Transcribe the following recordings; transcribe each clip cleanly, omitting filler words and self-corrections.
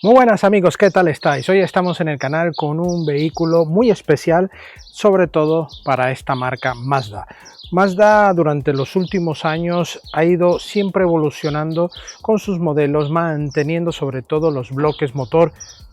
Muy buenas amigos, ¿qué tal estáis? Hoy estamos en el canal con un vehículo muy especial, sobre todo para esta marca Mazda. Mazda durante los últimos años ha ido siempre evolucionando con sus modelos, manteniendo sobre todo los bloques motor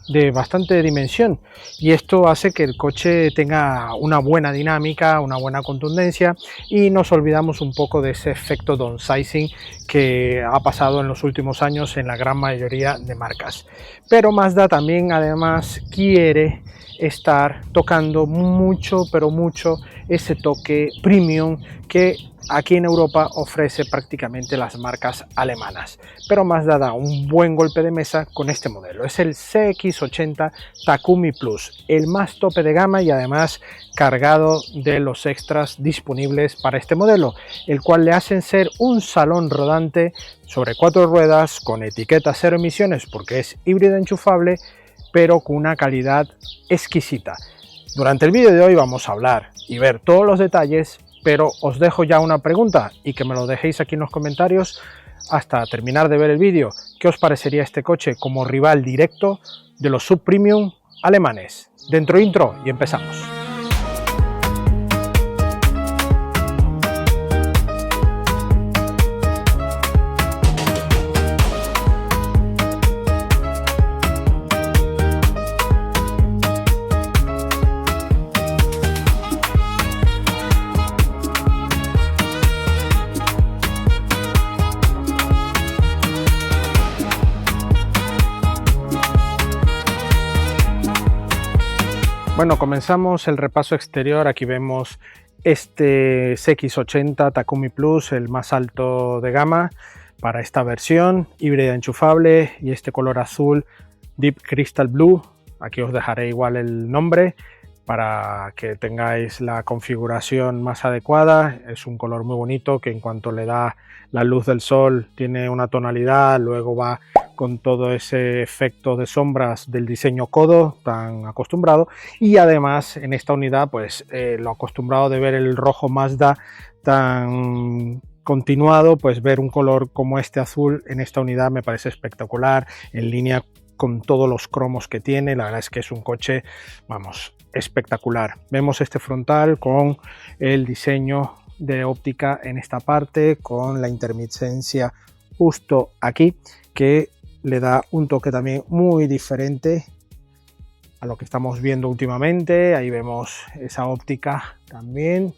de bastante dimensión, y esto hace que el coche tenga una buena dinámica, una buena contundencia, y nos olvidamos un poco de ese efecto downsizing que ha pasado en los últimos años en la gran mayoría de marcas. Pero Mazda también además quiere estar tocando mucho, pero mucho ese toque premium que aquí en Europa ofrece prácticamente las marcas alemanas. Pero Mazda da un buen golpe de mesa con este modelo. Es el CX-80 Takumi Plus, el más tope de gama y además cargado de los extras disponibles para este modelo, el cual le hacen ser un salón rodante sobre 4 ruedas con etiqueta cero emisiones porque es híbrido enchufable, pero con una calidad exquisita. Durante el vídeo de hoy vamos a hablar y ver todos los detalles, pero os dejo ya una pregunta y que me lo dejéis aquí en los comentarios hasta terminar de ver el vídeo. ¿Qué os parecería este coche como rival directo de los subpremium alemanes? Dentro intro y empezamos. Bueno, comenzamos el repaso exterior. Aquí vemos este CX-80 Takumi Plus, el más alto de gama para esta versión, híbrida enchufable, y este color azul Deep Crystal Blue. Aquí os dejaré igual el nombre para que tengáis la configuración más adecuada. Es un color muy bonito que en cuanto le da la luz del sol tiene una tonalidad, luego va con todo ese efecto de sombras del diseño Kodo tan acostumbrado, y además en esta unidad pues lo acostumbrado de ver el rojo Mazda tan continuado, pues ver un color como este azul en esta unidad me parece espectacular, en línea con todos los cromos que tiene. La verdad es que es un coche, vamos, espectacular. Vemos este frontal con el diseño de óptica en esta parte, con la intermitencia justo aquí, que le da un toque también muy diferente a lo que estamos viendo últimamente. Ahí vemos esa óptica también,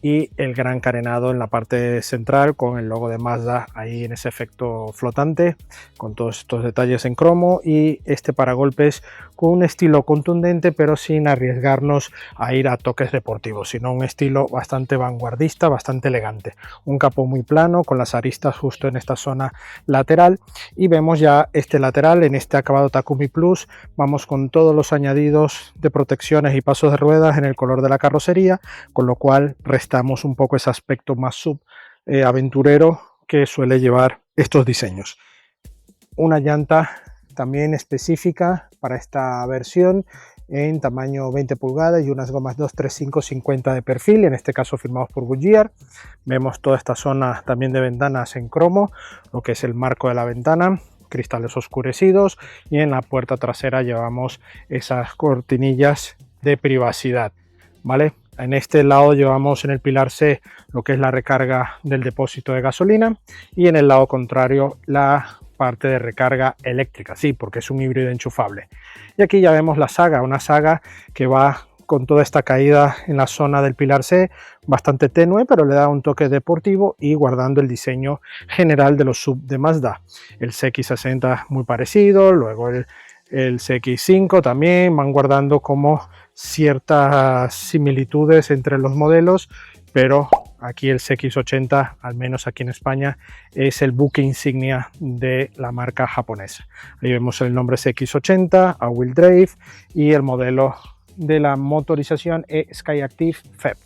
y el gran carenado en la parte central con el logo de Mazda ahí en ese efecto flotante, con todos estos detalles en cromo, y este paragolpes con un estilo contundente pero sin arriesgarnos a ir a toques deportivos, sino un estilo bastante vanguardista, bastante elegante. Un capó muy plano con las aristas justo en esta zona lateral, y vemos ya este lateral en este acabado Takumi Plus. Vamos con todos los añadidos de protecciones y pasos de ruedas en el color de la carrocería, con lo cual restamos un poco ese aspecto más aventurero que suele llevar estos diseños. Una llanta también específica para esta versión en tamaño 20 pulgadas y unas gomas 235/50 de perfil, en este caso firmados por Goodyear. Vemos toda esta zona también de ventanas en cromo, lo que es el marco de la ventana, cristales oscurecidos, y en la puerta trasera llevamos esas cortinillas de privacidad, ¿vale? En este lado llevamos en el pilar C lo que es la recarga del depósito de gasolina, y en el lado contrario la parte de recarga eléctrica, sí, porque es un híbrido enchufable. Y aquí ya vemos la saga, una saga que va con toda esta caída en la zona del pilar C, bastante tenue, pero le da un toque deportivo y guardando el diseño general de los sub de Mazda. El CX-60 muy parecido, luego el CX-5 también van guardando como ciertas similitudes entre los modelos, pero aquí el CX-80, al menos aquí en España, es el buque insignia de la marca japonesa. Ahí vemos el nombre CX-80, a wheel drive, y el modelo de la motorización Skyactiv FEB.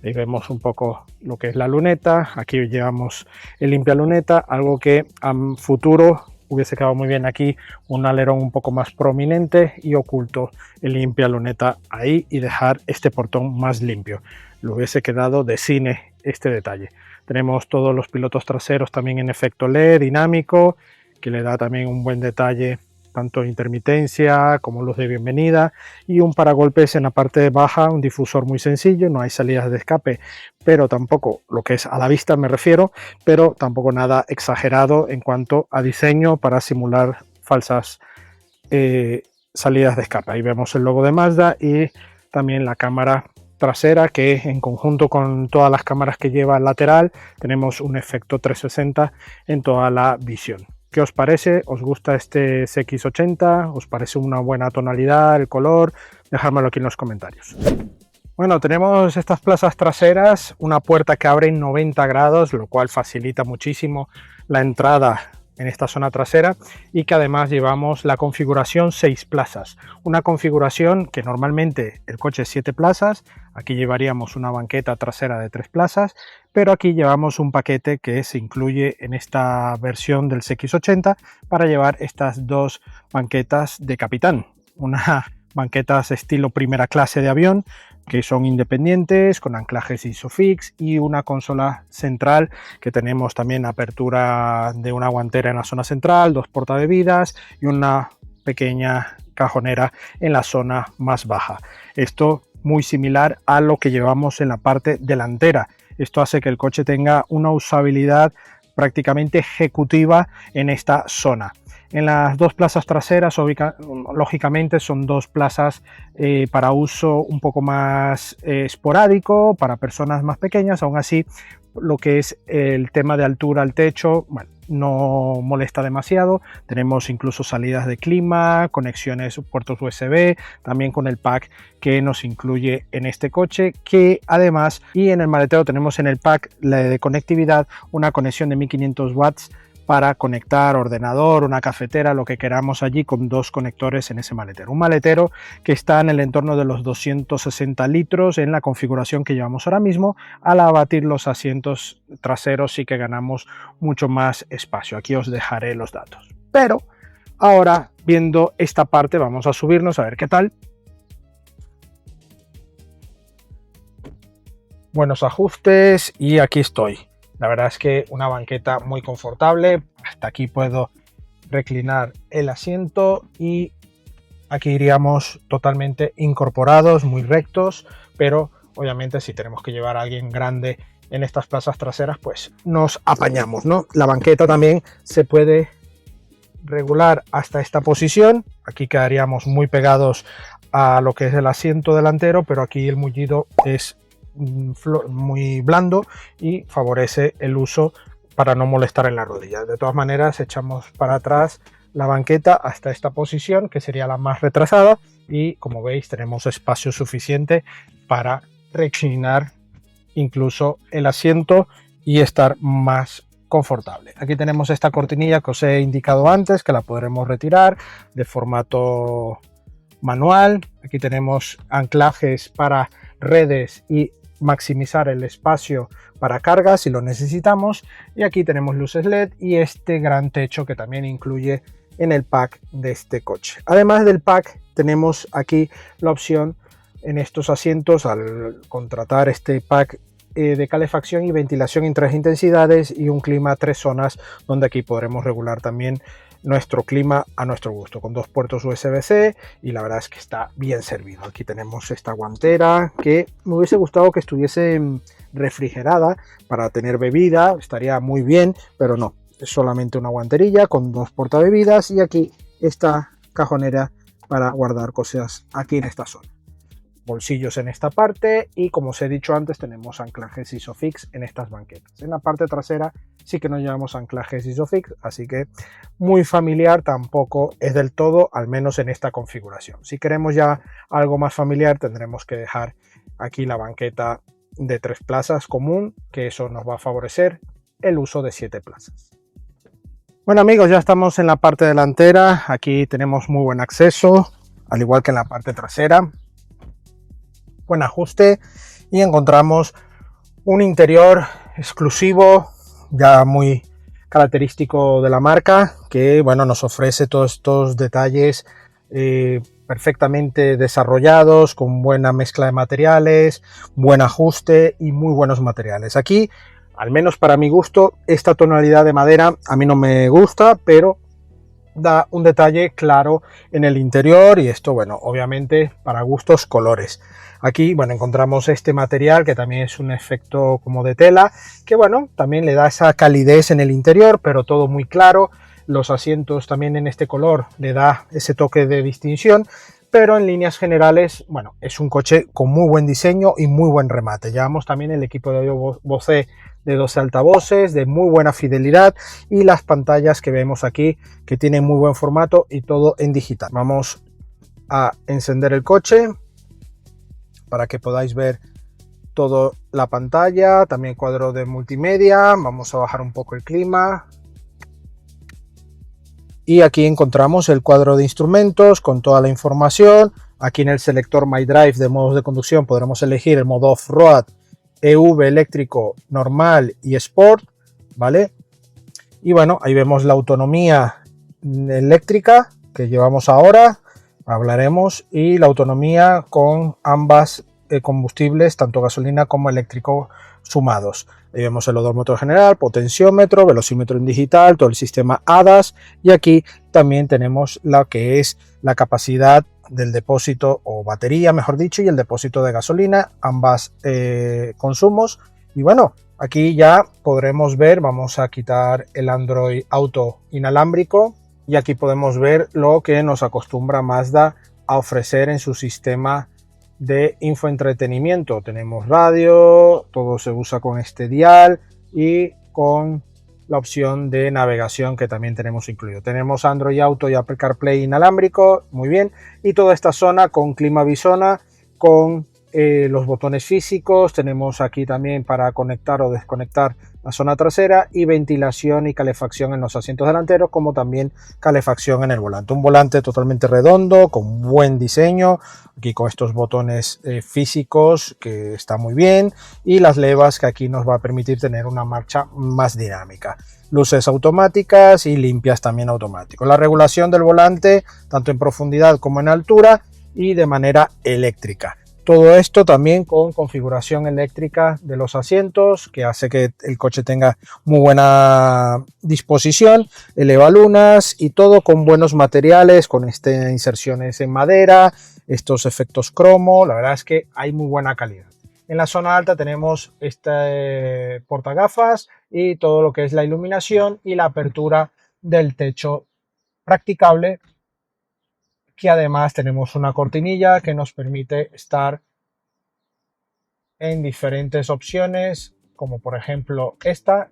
Ahí vemos un poco lo que es la luneta. Aquí llevamos el limpia luneta, algo que a futuro hubiese quedado muy bien aquí, un alerón un poco más prominente y oculto el limpia luneta ahí, y dejar este portón más limpio. Lo hubiese quedado de cine este detalle. Tenemos todos los pilotos traseros también en efecto LED dinámico, que le da también un buen detalle tanto intermitencia como luz de bienvenida, y un paragolpes en la parte baja, un difusor muy sencillo, no hay salidas de escape, pero tampoco, lo que es a la vista me refiero, pero tampoco nada exagerado en cuanto a diseño para simular falsas salidas de escape. Ahí vemos el logo de Mazda y también la cámara trasera, que en conjunto con todas las cámaras que lleva el lateral tenemos un efecto 360 en toda la visión. ¿Qué os parece? ¿Os gusta este CX80? ¿Os parece una buena tonalidad, el color? Dejádmelo aquí en los comentarios. Bueno, tenemos estas plazas traseras, una puerta que abre en 90 grados, lo cual facilita muchísimo la entrada en esta zona trasera, y que además llevamos la configuración 6 plazas, una configuración que normalmente el coche es 7 plazas, aquí llevaríamos una banqueta trasera de 3 plazas, pero aquí llevamos un paquete que se incluye en esta versión del CX80 para llevar estas dos banquetas de capitán, una banquetas estilo primera clase de avión, que son independientes, con anclajes ISOFIX, y una consola central que tenemos también apertura de una guantera en la zona central, 2 portabebidas y una pequeña cajonera en la zona más baja. Esto muy similar a lo que llevamos en la parte delantera. Esto hace que el coche tenga una usabilidad prácticamente ejecutiva en esta zona. En las dos plazas traseras, lógicamente, son dos plazas para uso un poco más esporádico, para personas más pequeñas. Aún así, lo que es el tema de altura al techo, bueno, no molesta demasiado. Tenemos incluso salidas de clima, conexiones, puertos USB, también con el pack que nos incluye en este coche, que además, y en el maletero tenemos en el pack de conectividad una conexión de 1500 watts para conectar ordenador, una cafetera, lo que queramos allí, con 2 conectores en ese maletero. Un maletero que está en el entorno de los 260 litros en la configuración que llevamos ahora mismo. Al abatir los asientos traseros sí que ganamos mucho más espacio. Aquí os dejaré los datos. Pero ahora, viendo esta parte, vamos a subirnos a ver qué tal. Buenos ajustes y aquí estoy. La verdad es que una banqueta muy confortable. Hasta aquí puedo reclinar el asiento y aquí iríamos totalmente incorporados, muy rectos, pero obviamente si tenemos que llevar a alguien grande en estas plazas traseras, pues nos apañamos, ¿no? La banqueta también se puede regular hasta esta posición. Aquí quedaríamos muy pegados a lo que es el asiento delantero, pero aquí el mullido es muy blando y favorece el uso para no molestar en la rodilla. De todas maneras, echamos para atrás la banqueta hasta esta posición, que sería la más retrasada, y como veis tenemos espacio suficiente para reclinar incluso el asiento y estar más confortable. Aquí tenemos esta cortinilla que os he indicado antes, que la podremos retirar de formato manual. Aquí tenemos anclajes para redes y maximizar el espacio para carga si lo necesitamos, y aquí tenemos luces LED y este gran techo que también incluye en el pack de este coche. Además del pack, tenemos aquí la opción en estos asientos, al contratar este pack de calefacción y ventilación en 3 intensidades y un clima 3 zonas, donde aquí podremos regular también nuestro clima a nuestro gusto, con 2 puertos USB-C, y la verdad es que está bien servido. Aquí tenemos esta guantera que me hubiese gustado que estuviese refrigerada para tener bebida, estaría muy bien, pero no, es solamente una guanterilla con 2 portabebidas, y aquí esta cajonera para guardar cosas aquí en esta zona. Bolsillos en esta parte, y como os he dicho antes, tenemos anclajes ISOFIX en estas banquetas. En la parte trasera sí que no llevamos anclajes ISOFIX, así que muy familiar tampoco es del todo, al menos en esta configuración. Si queremos ya algo más familiar, tendremos que dejar aquí la banqueta de 3 plazas común, que eso nos va a favorecer el uso de 7 plazas. Bueno amigos, ya estamos en la parte delantera. Aquí tenemos muy buen acceso, al igual que en la parte trasera. Buen ajuste, y encontramos un interior exclusivo, ya muy característico de la marca, que bueno, nos ofrece todos estos detalles perfectamente desarrollados, con buena mezcla de materiales, buen ajuste y muy buenos materiales. Aquí, al menos para mi gusto, esta tonalidad de madera a mí no me gusta, pero da un detalle claro en el interior, y esto, bueno, obviamente para gustos colores. Aquí, bueno, encontramos este material que también es un efecto como de tela, que bueno, también le da esa calidez en el interior, pero todo muy claro. Los asientos también en este color le da ese toque de distinción, pero en líneas generales, bueno, es un coche con muy buen diseño y muy buen remate. Llevamos también el equipo de audio Bose de 12 altavoces, de muy buena fidelidad, y las pantallas que vemos aquí que tienen muy buen formato y todo en digital. Vamos a encender el coche para que podáis ver toda la pantalla, también cuadro de multimedia. Vamos a bajar un poco el clima. Y aquí encontramos el cuadro de instrumentos con toda la información. Aquí en el selector My Drive de modos de conducción podremos elegir el modo Off-Road, EV eléctrico, normal y Sport, ¿vale? Y bueno, ahí vemos la autonomía eléctrica que llevamos ahora, hablaremos, y la autonomía con ambas combustibles, tanto gasolina como eléctrico, sumados. Ahí vemos el odómetro general, potenciómetro, velocímetro en digital, todo el sistema ADAS, y aquí también tenemos lo que es la capacidad del depósito, o batería mejor dicho, y el depósito de gasolina, ambas consumos. Y bueno, aquí ya podremos ver, vamos a quitar el Android Auto inalámbrico, y aquí podemos ver lo que nos acostumbra Mazda a ofrecer en su sistema de infoentretenimiento. Tenemos radio, todo se usa con este dial y con la opción de navegación que también tenemos incluido. Tenemos Android Auto y Apple CarPlay inalámbrico, muy bien, y toda esta zona con clima bisona, con los botones físicos. Tenemos aquí también para conectar o desconectar la zona trasera, y ventilación y calefacción en los asientos delanteros, como también calefacción en el volante. Un volante totalmente redondo, con buen diseño, aquí con estos botones físicos que está muy bien, y las levas que aquí nos va a permitir tener una marcha más dinámica. Luces automáticas y limpias también automático. La regulación del volante tanto en profundidad como en altura, y de manera eléctrica. Todo esto también con configuración eléctrica de los asientos, que hace que el coche tenga muy buena disposición, elevalunas, y todo con buenos materiales, con inserciones en madera, estos efectos cromo. La verdad es que hay muy buena calidad. En la zona alta tenemos este portagafas y todo lo que es la iluminación y la apertura del techo practicable, que además tenemos una cortinilla que nos permite estar en diferentes opciones, como por ejemplo esta,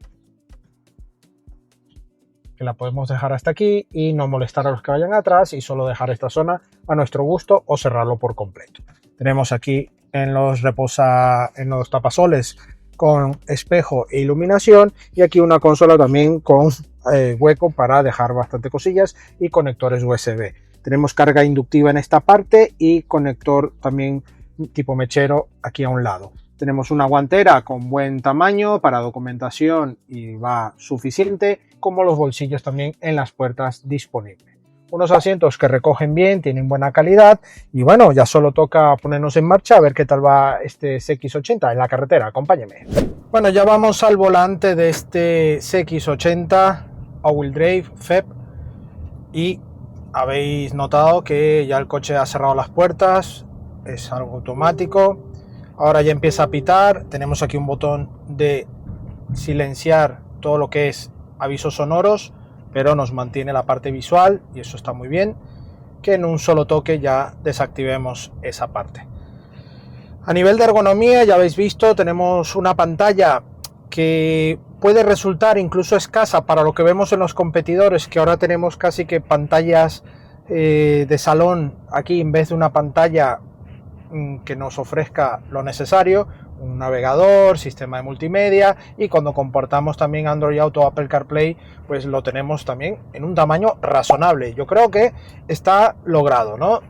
que la podemos dejar hasta aquí y no molestar a los que vayan atrás, y solo dejar esta zona a nuestro gusto o cerrarlo por completo. Tenemos aquí en los tapasoles con espejo e iluminación, y aquí una consola también con hueco para dejar bastante cosillas, y conectores USB. Tenemos carga inductiva en esta parte y conector también tipo mechero aquí a un lado. Tenemos una guantera con buen tamaño para documentación y va suficiente, como los bolsillos también en las puertas disponibles. Unos asientos que recogen bien, tienen buena calidad, y bueno, ya solo toca ponernos en marcha a ver qué tal va este CX-80 en la carretera. Acompáñeme. Bueno, ya vamos al volante de este CX-80 All-Wheel Drive FEP, y habéis notado que ya el coche ha cerrado las puertas, es algo automático. Ahora ya empieza a pitar. Tenemos aquí un botón de silenciar todo lo que es avisos sonoros, pero nos mantiene la parte visual, y eso está muy bien, que en un solo toque ya desactivemos esa parte. A nivel de ergonomía, ya habéis visto, tenemos una pantalla que puede resultar incluso escasa para lo que vemos en los competidores, que ahora tenemos casi que pantallas de salón aquí, en vez de una pantalla que nos ofrezca lo necesario, un navegador, sistema de multimedia, y cuando comportamos también Android Auto, Apple CarPlay, pues lo tenemos también en un tamaño razonable. Yo creo que está logrado, ¿no?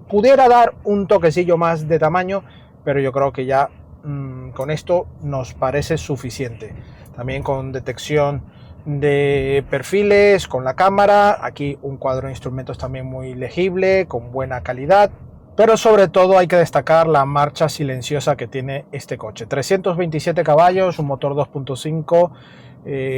Pudiera dar un toquecillo más de tamaño, pero yo creo que ya con esto nos parece suficiente. También con detección de perfiles, con la cámara, aquí un cuadro de instrumentos también muy legible, con buena calidad. Pero sobre todo hay que destacar la marcha silenciosa que tiene este coche. 327 caballos, un motor 2.5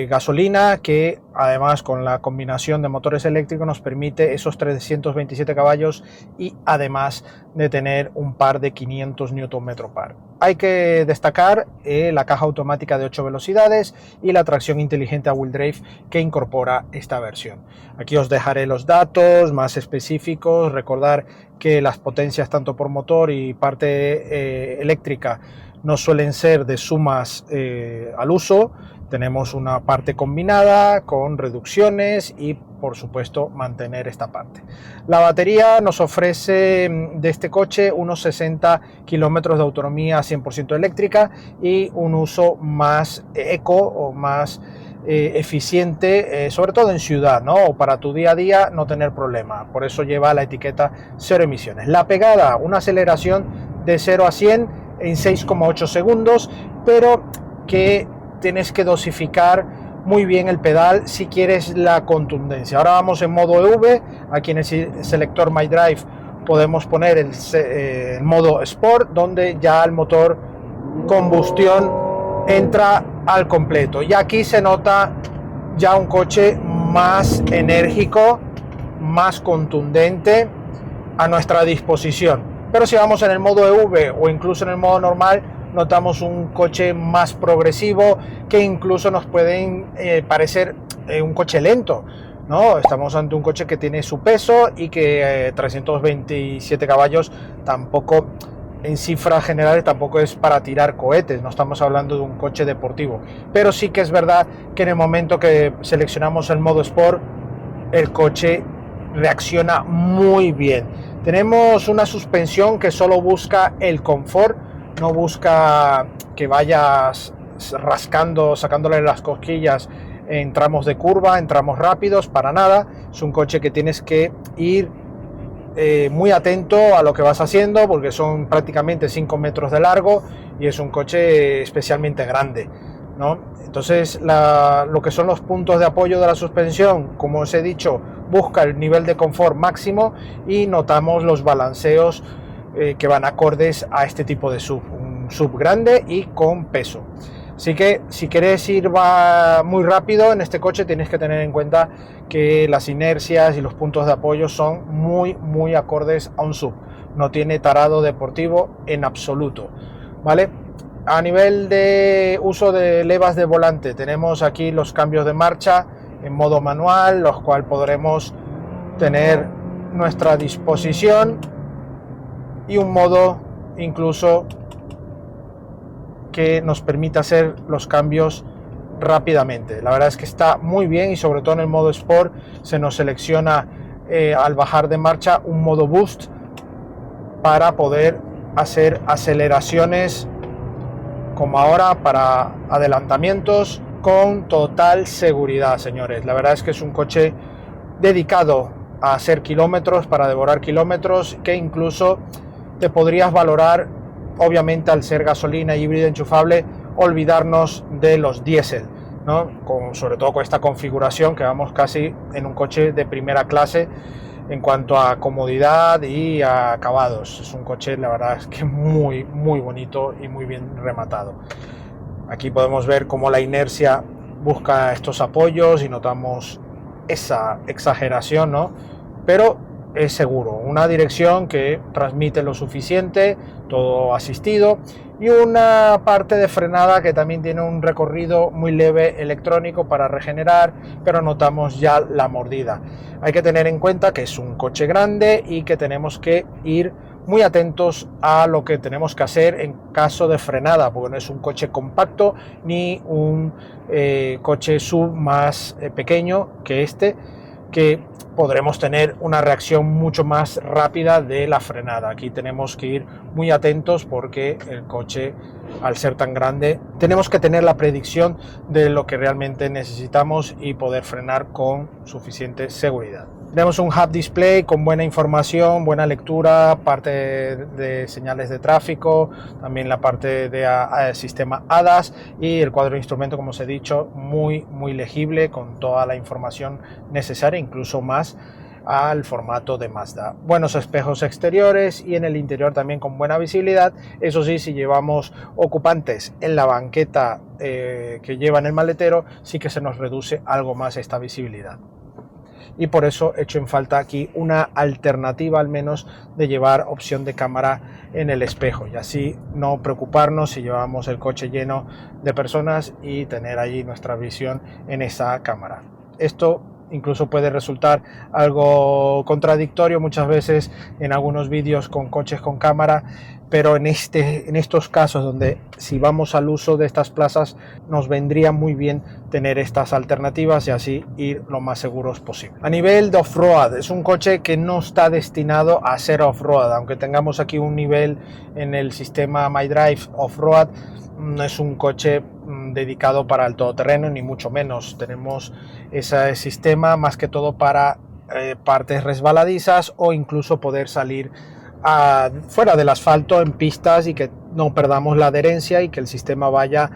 gasolina, que además con la combinación de motores eléctricos nos permite esos 327 caballos y además de tener un par de 500 Nm par. Hay que destacar la caja automática de 8 velocidades y la tracción inteligente a wheel drive que incorpora esta versión. Aquí os dejaré los datos más específicos. Recordar que las potencias tanto por motor y parte eléctrica no suelen ser de sumas al uso. Tenemos una parte combinada con reducciones y por supuesto mantener esta parte. La batería nos ofrece de este coche unos 60 kilómetros de autonomía 100% eléctrica y un uso más eco o más eficiente, sobre todo en ciudad, ¿no? O para tu día a día no tener problema. Por eso lleva la etiqueta 0 emisiones. La pegada, una aceleración de 0 a 100 en 6,8 segundos, pero que tienes que dosificar muy bien el pedal si quieres la contundencia. Ahora vamos en modo EV. Aquí en el selector My Drive podemos poner el modo Sport, donde ya el motor combustión entra al completo. Y aquí se nota ya un coche más enérgico, más contundente a nuestra disposición. Pero si vamos en el modo EV o incluso en el modo normal, notamos un coche más progresivo que incluso nos puede parecer un coche lento, ¿no? Estamos ante un coche que tiene su peso y que 327 caballos tampoco, en cifras generales, tampoco es para tirar cohetes. No estamos hablando de un coche deportivo, pero sí que es verdad que en el momento que seleccionamos el modo Sport, el coche reacciona muy bien. Tenemos una suspensión que solo busca el confort, no busca que vayas rascando, sacándole las cosquillas en tramos de curva, en tramos rápidos, para nada. Es un coche que tienes que ir muy atento a lo que vas haciendo, porque son prácticamente 5 metros de largo y es un coche especialmente grande, ¿no? Entonces lo que son los puntos de apoyo de la suspensión, como os he dicho, busca el nivel de confort máximo y notamos los balanceos que van acordes a este tipo de sub, un sub grande y con peso. Así que si quieres ir muy rápido en este coche, tienes que tener en cuenta que las inercias y los puntos de apoyo son muy acordes a un sub. No tiene tarado deportivo en absoluto, ¿vale? A nivel de uso de levas de volante, tenemos aquí los cambios de marcha en modo manual, los cuales podremos tener nuestra disposición, y un modo incluso que nos permite hacer los cambios rápidamente. La verdad es que está muy bien, y sobre todo en el modo Sport se nos selecciona al bajar de marcha un modo Boost para poder hacer aceleraciones como ahora, para adelantamientos con total seguridad, señores. La verdad es que es un coche dedicado a hacer kilómetros, para devorar kilómetros, que incluso te podrías valorar, obviamente al ser gasolina híbrida enchufable, olvidarnos de los diésel, ¿no? Sobre todo con esta configuración, que vamos casi en un coche de primera clase en cuanto a comodidad y a acabados. Es un coche, la verdad es que muy bonito y muy bien rematado. Aquí podemos ver cómo la inercia busca estos apoyos y notamos esa exageración, ¿no? Pero es seguro, una dirección que transmite lo suficiente, todo asistido, y una parte de frenada que también tiene un recorrido muy leve electrónico para regenerar, pero notamos ya la mordida. Hay que tener en cuenta que es un coche grande y que tenemos que ir muy atentos a lo que tenemos que hacer en caso de frenada, porque no es un coche compacto ni un coche sub más pequeño que este, que podremos tener una reacción mucho más rápida de la frenada. Aquí tenemos que ir muy atentos, porque el coche, al ser tan grande, tenemos que tener la predicción de lo que realmente necesitamos y poder frenar con suficiente seguridad. Tenemos un Hub Display con buena información, buena lectura, parte de señales de tráfico, también la parte de sistema ADAS, y el cuadro de instrumento, como os he dicho, muy legible, con toda la información necesaria, incluso más al formato de Mazda. Buenos espejos exteriores y en el interior también con buena visibilidad. Eso sí, si llevamos ocupantes en la banqueta que lleva en el maletero, sí que se nos reduce algo más esta visibilidad. Y por eso he hecho en falta aquí una alternativa al menos de llevar opción de cámara en el espejo y así no preocuparnos si llevamos el coche lleno de personas y tener allí nuestra visión en esa cámara. Esto incluso puede resultar algo contradictorio muchas veces en algunos vídeos con coches con cámara, pero en estos casos donde si vamos al uso de estas plazas nos vendría muy bien tener estas alternativas y así ir lo más seguros posible. A nivel de off-road, es un coche que no está destinado a ser off-road, aunque tengamos aquí un nivel en el sistema MyDrive off-road, no es un coche dedicado para el todoterreno ni mucho menos. Tenemos ese sistema más que todo para partes resbaladizas o incluso poder salir fuera del asfalto en pistas y que no perdamos la adherencia y que el sistema vaya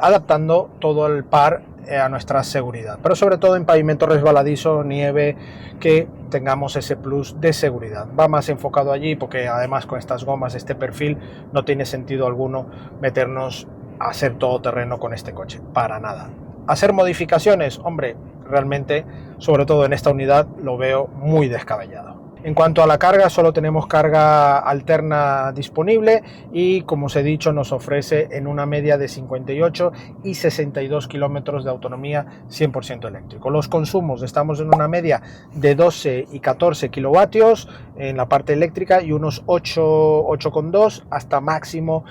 adaptando todo el par a nuestra seguridad, pero sobre todo en pavimento resbaladizo, nieve, que tengamos ese plus de seguridad. Va más enfocado allí porque además con estas gomas, este perfil, no tiene sentido alguno meternos a hacer todoterreno con este coche, para nada. Hacer modificaciones, hombre, realmente, sobre todo en esta unidad, lo veo muy descabellado. En cuanto a la carga, solo tenemos carga alterna disponible y, como os he dicho, nos ofrece en una media de 58 y 62 kilómetros de autonomía 100% eléctrico. Los consumos, estamos en una media de 12 y 14 kilovatios en la parte eléctrica y unos 8,2 hasta máximo,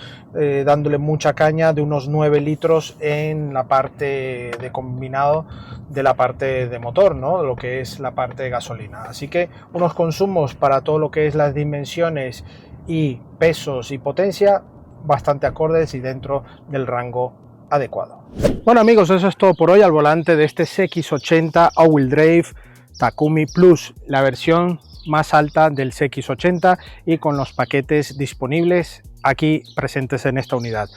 dándole mucha caña, de unos 9 litros en la parte de combinado de la parte de motor, ¿no? Lo que es la parte de gasolina. Así que unos consumos para todo lo que es las dimensiones y pesos y potencia bastante acordes y dentro del rango adecuado. Bueno amigos, eso es todo por hoy al volante de este CX80 All-Wheel Drive Takumi Plus, la versión más alta del CX80 y con los paquetes disponibles aquí presentes en esta unidad.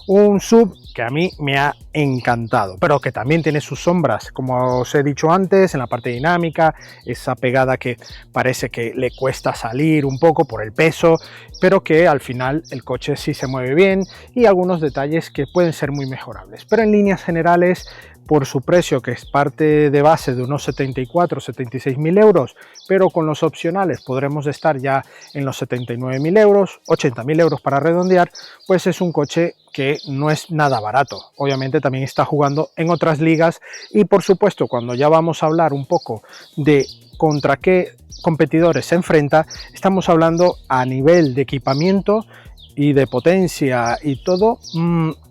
Un SUV que a mí me ha encantado, pero que también tiene sus sombras, como os he dicho antes, en la parte dinámica, esa pegada que parece que le cuesta salir un poco por el peso, pero que al final el coche sí se mueve bien y algunos detalles que pueden ser muy mejorables. Pero en líneas generales, por su precio, que es parte de base de unos 74-76.000 euros, pero con los opcionales podremos estar ya en los 79.000 euros, 80.000 euros para redondear, pues es un coche que no es nada barato. Obviamente también está jugando en otras ligas y por supuesto cuando ya vamos a hablar un poco de contra qué competidores se enfrenta, estamos hablando a nivel de equipamiento y de potencia y todo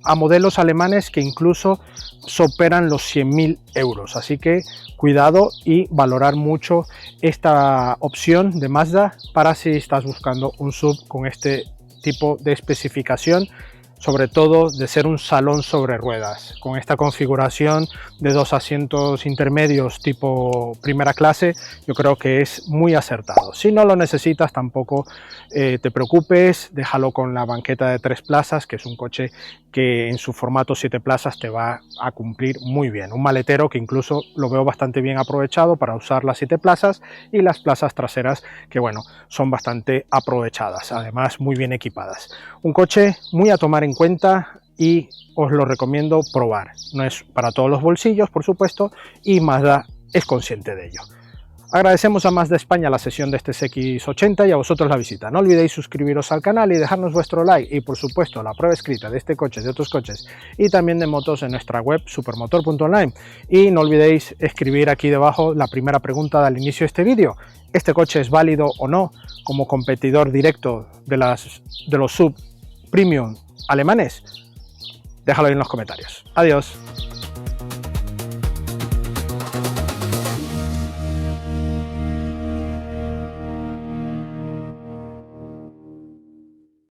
a modelos alemanes que incluso superan los 100.000 euros, así que cuidado y valorar mucho esta opción de Mazda para si estás buscando un SUV con este tipo de especificación, sobre todo de ser un salón sobre ruedas, con esta configuración de 2 asientos intermedios tipo primera clase. Yo creo que es muy acertado. Si no lo necesitas tampoco te preocupes, déjalo con la banqueta de 3 plazas, que es un coche que en su formato 7 plazas te va a cumplir muy bien. Un maletero que incluso lo veo bastante bien aprovechado para usar las 7 plazas y las plazas traseras que bueno, son bastante aprovechadas, además muy bien equipadas. Un coche muy a tomar en cuenta y os lo recomiendo probar. No es para todos los bolsillos, por supuesto, y Mazda es consciente de ello. Agradecemos a Mazda España la sesión de este CX80 y a vosotros la visita. No olvidéis suscribiros al canal y dejarnos vuestro like y por supuesto la prueba escrita de este coche, de otros coches y también de motos en nuestra web supermotor.online. Y no olvidéis escribir aquí debajo la primera pregunta al inicio de este vídeo. ¿Este coche es válido o no como competidor directo de los sub premium alemanes? Déjalo ahí en los comentarios. Adiós.